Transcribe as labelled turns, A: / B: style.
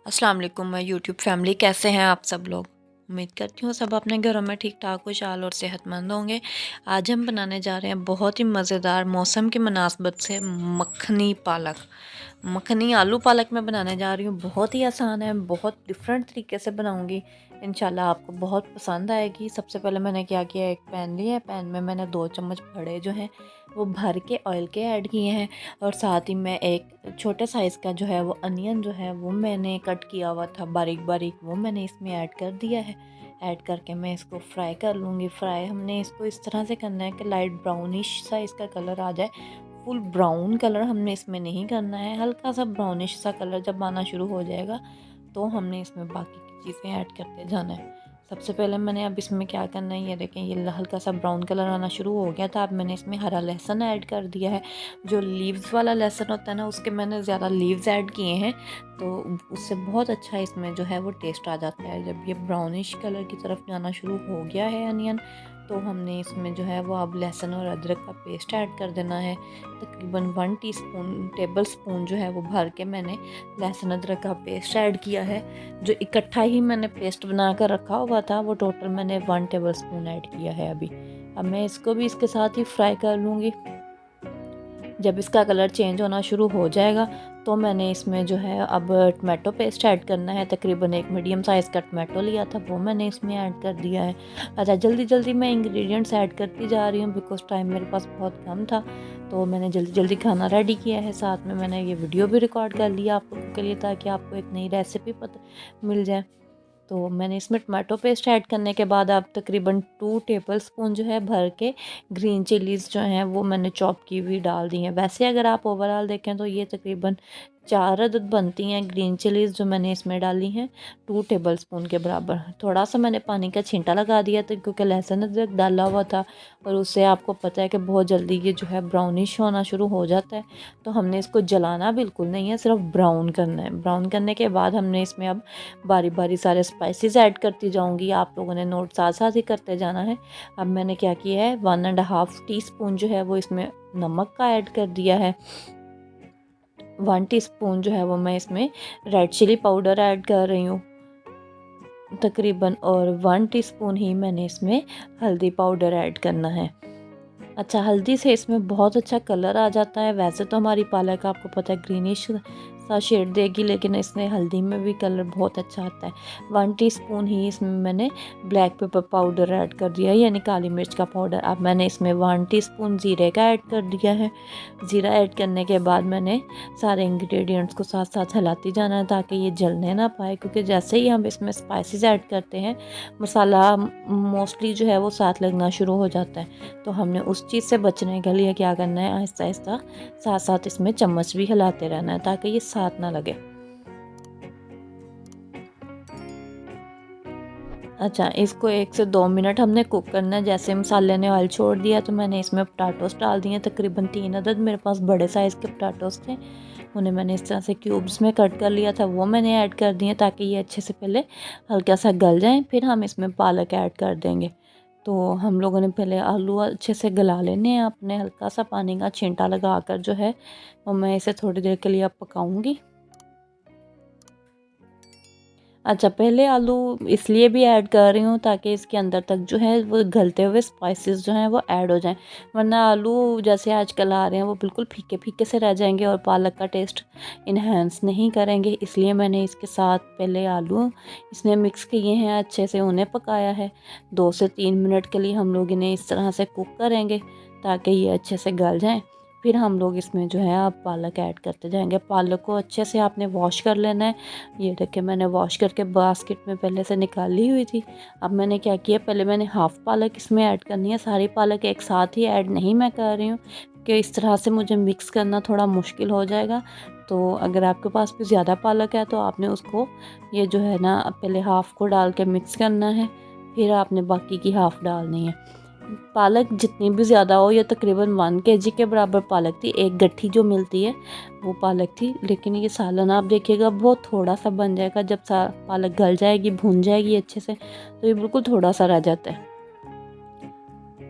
A: अस्सलाम वालेकुम मैं यूट्यूब फैमिली, कैसे हैं आप सब लोग। उम्मीद करती हूँ सब अपने घरों में ठीक ठाक खुशहाल और सेहतमंद होंगे। आज हम बनाने जा रहे हैं बहुत ही मज़ेदार, मौसम की मुनासबत से मखनी पालक, मखनी आलू पालक मैं बनाने जा रही हूँ। बहुत ही आसान है, बहुत डिफरेंट तरीके से बनाऊँगी। इंशाल्लाह आपको बहुत पसंद आएगी। सबसे पहले मैंने क्या किया, एक पैन लिया है। पैन में मैंने 2 चम्मच बड़े जो हैं वो भर के ऑयल के ऐड किए हैं, और साथ ही मैं एक छोटे साइज़ का जो है वो अनियन जो है वो मैंने कट किया हुआ था बारीक बारीक, वो मैंने इसमें ऐड कर दिया है। ऐड करके मैं इसको फ्राई कर लूँगी। फ्राई हमने इसको इस तरह से करना है कि लाइट ब्राउनिश सा इसका कलर आ जाए। फुल ब्राउन कलर हमने इसमें नहीं करना है, हल्का सा ब्राउनिश सा कलर जब आना शुरू हो जाएगा तो हमने इसमें बाकी की चीज़ें ऐड करते जाना है। सबसे पहले मैंने अब इसमें क्या करना है, ये देखें ये हल्का सा ब्राउन कलर आना शुरू हो गया था। अब मैंने इसमें हरा लहसुन ऐड कर दिया है। जो लीव्स वाला लहसुन होता है ना, उसके मैंने ज़्यादा लीव्स ऐड किए हैं, तो उससे बहुत अच्छा इसमें जो है वो टेस्ट आ जाता है। जब ये ब्राउनिश कलर की तरफ जाना शुरू हो गया है अनियन, तो हमने इसमें जो है वो अब लहसुन और अदरक का पेस्ट ऐड कर देना है। तकरीबन 1 टेबल स्पून जो है वो भर के मैंने लहसुन अदरक का पेस्ट ऐड किया है। जो इकट्ठा ही मैंने पेस्ट बना कर रखा हुआ था वो टोटल मैंने 1 टेबल स्पून ऐड किया है अभी। अब मैं इसको भी इसके साथ ही फ्राई कर लूँगी। जब इसका कलर चेंज होना शुरू हो जाएगा तो मैंने इसमें जो है अब टमाटो पेस्ट ऐड करना है। तकरीबन एक मीडियम साइज़ का टमाटो लिया था, वो मैंने इसमें ऐड कर दिया है। अच्छा, जल्दी जल्दी मैं इंग्रेडिएंट्स ऐड करती जा रही हूँ बिकॉज़ टाइम मेरे पास बहुत कम था, तो मैंने जल्दी जल्दी खाना रेडी किया है। साथ में मैंने ये वीडियो भी रिकॉर्ड कर लिया आप लोगों के लिए, ताकि आपको एक नई रेसिपी पता मिल जाए। तो मैंने इसमें टमाटो पेस्ट ऐड करने के बाद आप तकरीबन 2 टेबल स्पून जो है भर के ग्रीन चिलीज़ जो हैं वो मैंने चॉप की हुई डाल दी हैं। वैसे अगर आप ओवरऑल देखें तो ये तकरीबन 4 अदद बनती हैं ग्रीन चिलीज़ जो मैंने इसमें डाली हैं, 2 टेबल स्पून के बराबर। थोड़ा सा मैंने पानी का छींटा लगा दिया था क्योंकि लहसुन अदरक डाला हुआ था, और उससे आपको पता है कि बहुत जल्दी ये जो है ब्राउनिश होना शुरू हो जाता है। तो हमने इसको जलाना बिल्कुल नहीं है, सिर्फ ब्राउन करना है। ब्राउन करने के बाद हमने इसमें अब बारी बारी सारे स्पाइसेस ऐड करती जाऊंगी, आप लोगों ने नोट साथ साथ ही करते जाना है। अब मैंने क्या किया है, 1.5 टीस्पून जो है वो इसमें नमक का ऐड कर दिया है। 1 टीस्पून जो है वो मैं इसमें रेड चिली पाउडर ऐड कर रही हूँ तकरीबन, और 1 टीस्पून ही मैंने इसमें हल्दी पाउडर ऐड करना है। अच्छा, हल्दी से इसमें बहुत अच्छा कलर आ जाता है। वैसे तो हमारी पालक आपको पता है ग्रीनिश सा शेड देगी, लेकिन इसमें हल्दी में भी कलर बहुत अच्छा आता है। 1 टीस्पून ही इसमें मैंने ब्लैक पेपर पाउडर ऐड कर दिया है, यानी काली मिर्च का पाउडर। अब मैंने इसमें 1 टीस्पून ज़ीरे का ऐड कर दिया है। ज़ीरा ऐड करने के बाद मैंने सारे इंग्रेडिएंट्स को साथ साथ हिलाती जाना है ताकि ये जलने ना पाए, क्योंकि जैसे ही हम इसमें स्पाइसेस ऐड करते हैं मसाला मोस्टली जो है वो साथ लगना शुरू हो जाता है। तो हमने उस चीज़ से बचने के लिए क्या करना है, आहिस्ता आहिस्ता साथ साथ इसमें चम्मच भी हिलाते रहना है ताकि ये साथ ना लगे। अच्छा, इसको 1 से 2 मिनट हमने कुक करना है। जैसे मसाले ने ऑयल छोड़ दिया तो मैंने इसमें पोटैटोस डाल दिए। तकरीबन 3 अदद मेरे पास बड़े साइज़ के पोटैटोस थे, उन्हें मैंने इस तरह से क्यूब्स में कट कर लिया था, वो मैंने ऐड कर दिए ताकि ये अच्छे से पहले हल्का सा गल जाएँ, फिर हम इसमें पालक ऐड कर देंगे। तो हम लोगों ने पहले आलू अच्छे से गला लेने हैं अपने, हल्का सा पानी का छींटा लगाकर जो है, और मैं इसे थोड़ी देर के लिए अब पकाऊंगी। अच्छा, पहले आलू इसलिए भी ऐड कर रही हूँ ताकि इसके अंदर तक जो है वो गलते हुए स्पाइसेस जो हैं वो ऐड हो जाएं, वरना आलू जैसे आजकल आ रहे हैं वो बिल्कुल फीके फीके से रह जाएंगे और पालक का टेस्ट इन्हेंस नहीं करेंगे। इसलिए मैंने इसके साथ पहले आलू इसमें मिक्स किए हैं, अच्छे से उन्हें पकाया है। 2 से 3 मिनट के लिए हम लोग इन्हें इस तरह से कुक करेंगे ताकि ये अच्छे से गल जाएँ। फिर हम लोग इसमें जो है अब पालक ऐड करते जाएंगे। पालक को अच्छे से आपने वॉश कर लेना है। ये देखिए मैंने वॉश करके बास्केट में पहले से निकाली हुई थी। अब मैंने क्या किया, पहले मैंने हाफ़ पालक इसमें ऐड करनी है, सारी पालक एक साथ ही ऐड नहीं मैं कर रही हूँ कि इस तरह से मुझे मिक्स करना थोड़ा मुश्किल हो जाएगा। तो अगर आपके पास भी ज़्यादा पालक है तो आपने उसको ये जो है ना पहले हाफ़ को डाल के मिक्स करना है, फिर आपने बाकी की हाफ़ डालनी है। पालक जितनी भी ज़्यादा हो, या तकरीबन 1 केजी के बराबर पालक थी, एक गट्ठी जो मिलती है वो पालक थी। लेकिन ये सालन आप देखिएगा बहुत थोड़ा सा बन जाएगा, जब पालक गल जाएगी भून जाएगी अच्छे से तो ये बिल्कुल थोड़ा सा रह जाता है।